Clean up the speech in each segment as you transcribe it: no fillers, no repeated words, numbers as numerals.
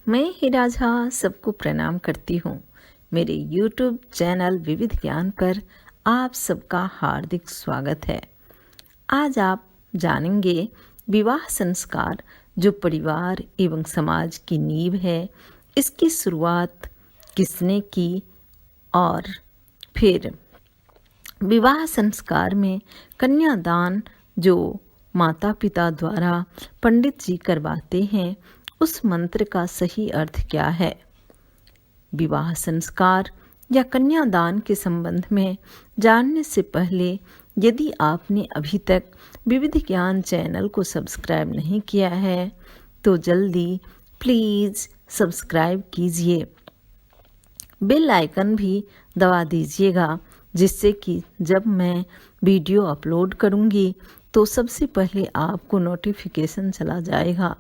मैं हीरा झा सबको प्रणाम करती हूँ। मेरे YouTube चैनल विविध ज्ञान पर आप सबका हार्दिक स्वागत है। आज आप जानेंगे विवाह संस्कार जो परिवार एवं समाज की नींव है, इसकी शुरुआत किसने की और फिर विवाह संस्कार में कन्यादान जो माता पिता द्वारा पंडित जी करवाते हैं, उस मंत्र का सही अर्थ क्या है। विवाह संस्कार या कन्यादान के संबंध में जानने से पहले यदि आपने अभी तक विविध ज्ञान चैनल को सब्सक्राइब नहीं किया है तो जल्दी प्लीज़ सब्सक्राइब कीजिए, बेल आइकन भी दबा दीजिएगा, जिससे कि जब मैं वीडियो अपलोड करूंगी तो सबसे पहले आपको नोटिफिकेशन चला जाएगा,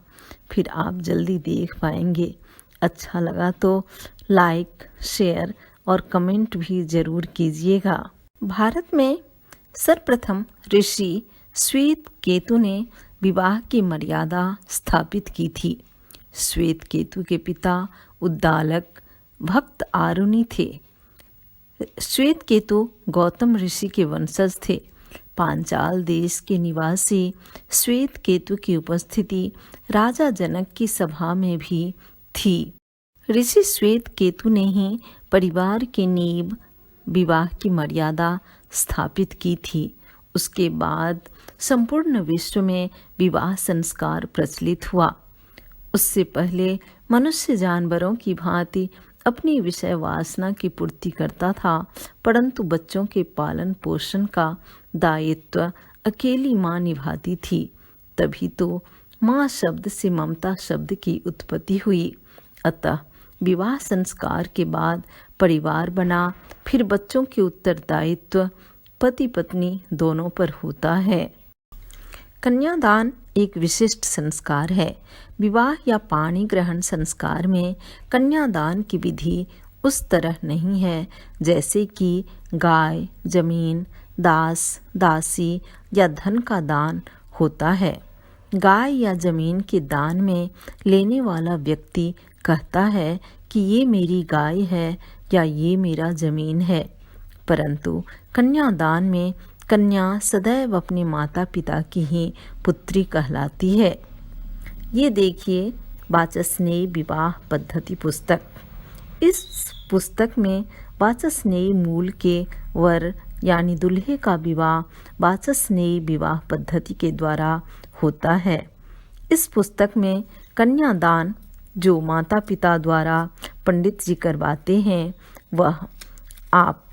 फिर आप जल्दी देख पाएंगे। अच्छा लगा तो लाइक, शेयर और कमेंट भी ज़रूर कीजिएगा। भारत में सर्वप्रथम ऋषि श्वेत केतु ने विवाह की मर्यादा स्थापित की थी। श्वेत केतु के पिता उद्दालक भक्त आरुणि थे। श्वेत केतु गौतम ऋषि के वंशज थे। पांचाल देश के निवासी श्वेत केतु की उपस्थिति राजा जनक की सभा में भी थी। ऋषि श्वेत केतु ने ही परिवार की नींव विवाह की मर्यादा स्थापित की थी। उसके बाद संपूर्ण विश्व में विवाह संस्कार प्रचलित हुआ। उससे पहले मनुष्य जानवरों की भांति अपनी विषय वासना की पूर्ति करता था, परंतु बच्चों के पालन पोषण का दायित्व अकेली माँ निभाती थी। तभी तो माँ शब्द से ममता शब्द की उत्पत्ति हुई। अतः विवाह संस्कार के बाद परिवार बना, फिर बच्चों के उत्तरदायित्व पति पत्नी दोनों पर होता है। कन्यादान एक विशिष्ट संस्कार है। विवाह या पाणी ग्रहण संस्कार में कन्यादान की विधि उस तरह नहीं है जैसे कि गाय, जमीन, दास, दासी या धन का दान होता है। गाय या जमीन के दान में लेने वाला व्यक्ति कहता है कि ये मेरी गाय है या ये मेरा जमीन है, परंतु कन्यादान में कन्या सदैव अपने माता पिता की ही पुत्री कहलाती है। ये देखिए वाचस्नेयी विवाह पद्धति पुस्तक। इस पुस्तक में वाचस्नेयी मूल के वर यानी दूल्हे का विवाह वाचस्नेयी विवाह पद्धति के द्वारा होता है। इस पुस्तक में कन्यादान जो माता पिता द्वारा पंडित जी करवाते हैं वह आप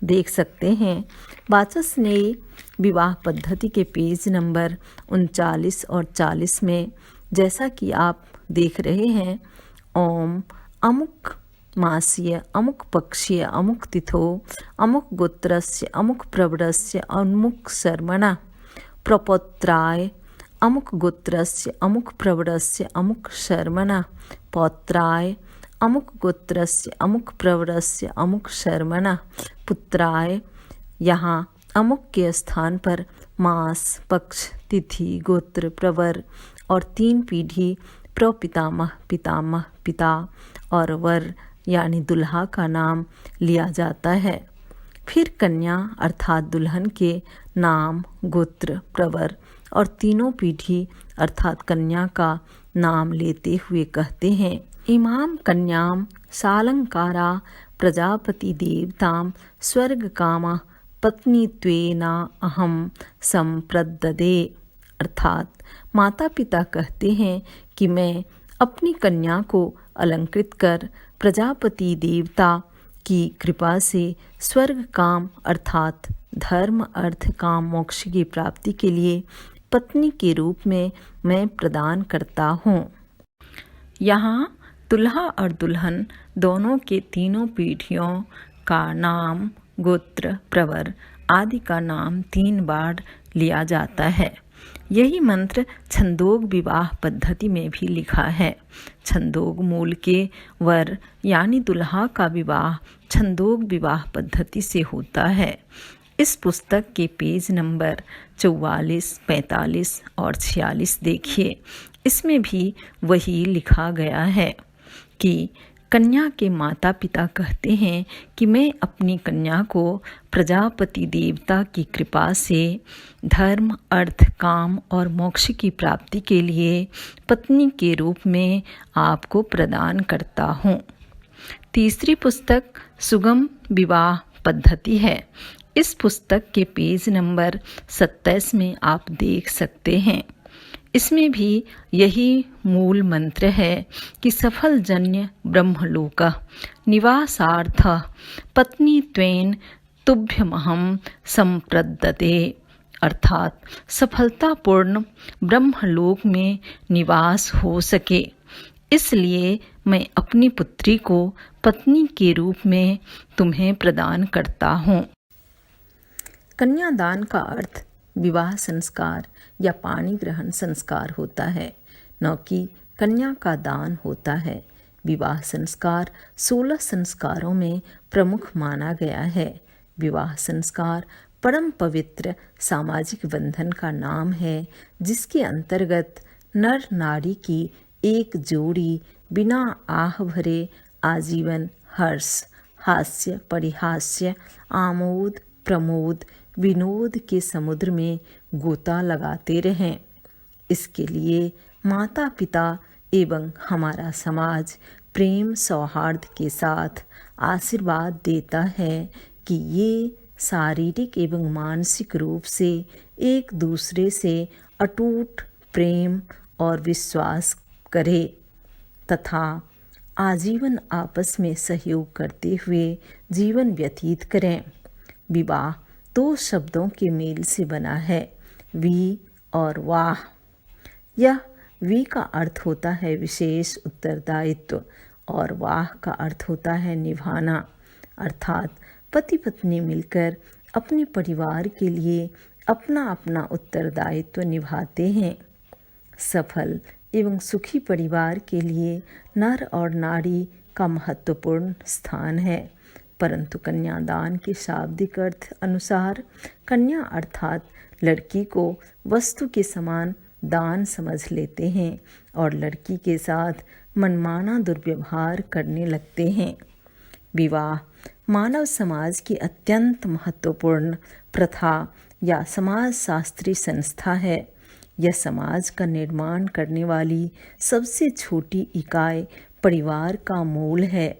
देख सकते हैं। वाचस्नेयी विवाह पद्धति के पेज नंबर 39 और 40 में जैसा कि आप देख रहे हैं, ओम अमुक मासीय अमुक पक्षीय अमुक तिथो अमुक गोत्रस्य अमुक प्रवरस्य अमुक शर्मणा प्रपौत्राय अमुक गोत्रस्य अमुक प्रवरस्य अमुक शर्मणा पौत्राय अमुक गोत्रस्य अमुक प्रवरस्य अमुक शर्मणा पुत्राय। यहाँ अमुक के स्थान पर मास, पक्ष, तिथि, गोत्र, प्रवर और 3 पीढ़ी प्रपितामह, पितामह, पिता और वर यानी दुल्हा का नाम लिया जाता है। फिर कन्या अर्थात दुल्हन के नाम, गोत्र, प्रवर और 3 पीढ़ी अर्थात कन्या का नाम लेते हुए कहते हैं, इमाम कन्याम सालंकारा प्रजापति देवताम स्वर्ग कामा पत्नीत्वेना अहम संप्रददे। अर्थात माता पिता कहते हैं कि मैं अपनी कन्या को अलंकृत कर प्रजापति देवता की कृपा से स्वर्ग काम अर्थात धर्म, अर्थ, काम, मोक्ष की प्राप्ति के लिए पत्नी के रूप में मैं प्रदान करता हूँ। यहाँ दुल्हा और दुल्हन दोनों के 3 पीढ़ियों का नाम, गोत्र, प्रवर आदि का नाम 3 बार लिया जाता है। यही मंत्र छंदोग विवाह पद्धति में भी लिखा है। छंदोग मूल के वर यानी दुल्हा का विवाह छंदोग विवाह पद्धति से होता है। इस पुस्तक के पेज नंबर 44, 45 और 46 देखिए, इसमें भी वही लिखा गया है। कि कन्या के माता पिता कहते हैं कि मैं अपनी कन्या को प्रजापति देवता की कृपा से धर्म, अर्थ, काम और मोक्ष की प्राप्ति के लिए पत्नी के रूप में आपको प्रदान करता हूँ। तीसरी पुस्तक सुगम विवाह पद्धति है। इस पुस्तक के पेज नंबर 27 में आप देख सकते हैं। इसमें भी यही मूल मंत्र है कि सफल जन्य ब्रह्मलोक निवासार्थ पत्नी त्वेन तुभ्यमहम संप्रदते, अर्थात सफलतापूर्ण ब्रह्मलोक में निवास हो सके, इसलिए मैं अपनी पुत्री को पत्नी के रूप में तुम्हें प्रदान करता हूँ। कन्यादान का अर्थ विवाह संस्कार या पाणी ग्रहण संस्कार होता है, न कि कन्या का दान होता है। विवाह संस्कार 16 संस्कारों में प्रमुख माना गया है। विवाह संस्कार परम पवित्र सामाजिक बंधन का नाम है, जिसके अंतर्गत नर नारी की एक जोड़ी बिना आह भरे आजीवन हर्ष, हास्य, परिहास्य, आमोद, प्रमोद, विनोद के समुद्र में गोता लगाते रहें। इसके लिए माता पिता एवं हमारा समाज प्रेम सौहार्द के साथ आशीर्वाद देता है कि ये शारीरिक एवं मानसिक रूप से एक दूसरे से अटूट प्रेम और विश्वास करे तथा आजीवन आपस में सहयोग करते हुए जीवन व्यतीत करें। विवाह 2 शब्दों के मेल से बना है, वी और वाह। यह वी का अर्थ होता है विशेष उत्तरदायित्व और वाह का अर्थ होता है निभाना, अर्थात पति पत्नी मिलकर अपने परिवार के लिए अपना अपना उत्तरदायित्व निभाते हैं। सफल एवं सुखी परिवार के लिए नर और नारी का महत्वपूर्ण स्थान है, परंतु कन्यादान के शाब्दिक अर्थ अनुसार कन्या अर्थात लड़की को वस्तु के समान दान समझ लेते हैं और लड़की के साथ मनमाना दुर्व्यवहार करने लगते हैं। विवाह मानव समाज की अत्यंत महत्वपूर्ण प्रथा या समाज शास्त्रीय संस्था है। यह समाज का निर्माण करने वाली सबसे छोटी इकाई परिवार का मूल है।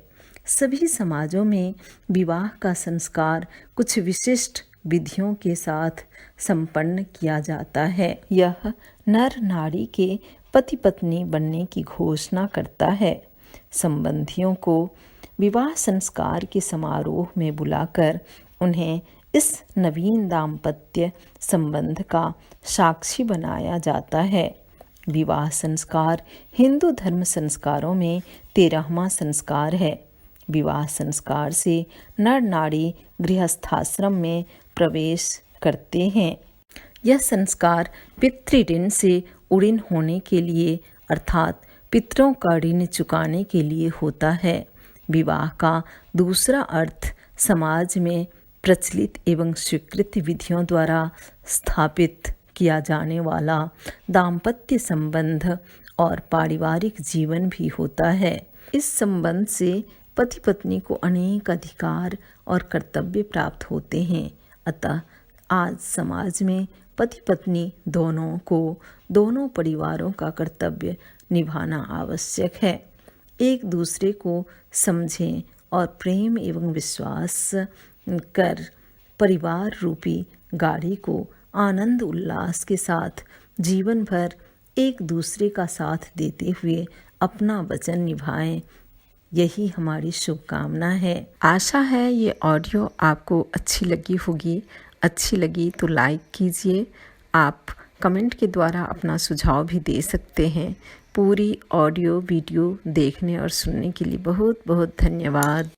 सभी समाजों में विवाह का संस्कार कुछ विशिष्ट विधियों के साथ संपन्न किया जाता है। यह नर नारी के पति पत्नी बनने की घोषणा करता है। संबंधियों को विवाह संस्कार के समारोह में बुलाकर उन्हें इस नवीन दाम्पत्य संबंध का साक्षी बनाया जाता है। विवाह संस्कार हिंदू धर्म संस्कारों में 13वां संस्कार है। विवाह संस्कार से नर नारी गृहस्थाश्रम में प्रवेश करते हैं। यह संस्कार पितृऋण से उऋण होने के लिए अर्थात पितरों का ऋण चुकाने के लिए होता है। विवाह का दूसरा अर्थ समाज में प्रचलित एवं स्वीकृत विधियों द्वारा स्थापित किया जाने वाला दाम्पत्य संबंध और पारिवारिक जीवन भी होता है। इस संबंध से पति पत्नी को अनेक अधिकार और कर्तव्य प्राप्त होते हैं। अतः आज समाज में पति पत्नी दोनों को दोनों परिवारों का कर्तव्य निभाना आवश्यक है। एक दूसरे को समझें और प्रेम एवं विश्वास कर परिवार रूपी गाड़ी को आनंद उल्लास के साथ जीवन भर एक दूसरे का साथ देते हुए अपना वचन निभाएं। यही हमारी शुभकामना है। आशा है ये ऑडियो आपको अच्छी लगी होगी। अच्छी लगी तो लाइक कीजिए। आप कमेंट के द्वारा अपना सुझाव भी दे सकते हैं। पूरी ऑडियो वीडियो देखने और सुनने के लिए बहुत बहुत धन्यवाद।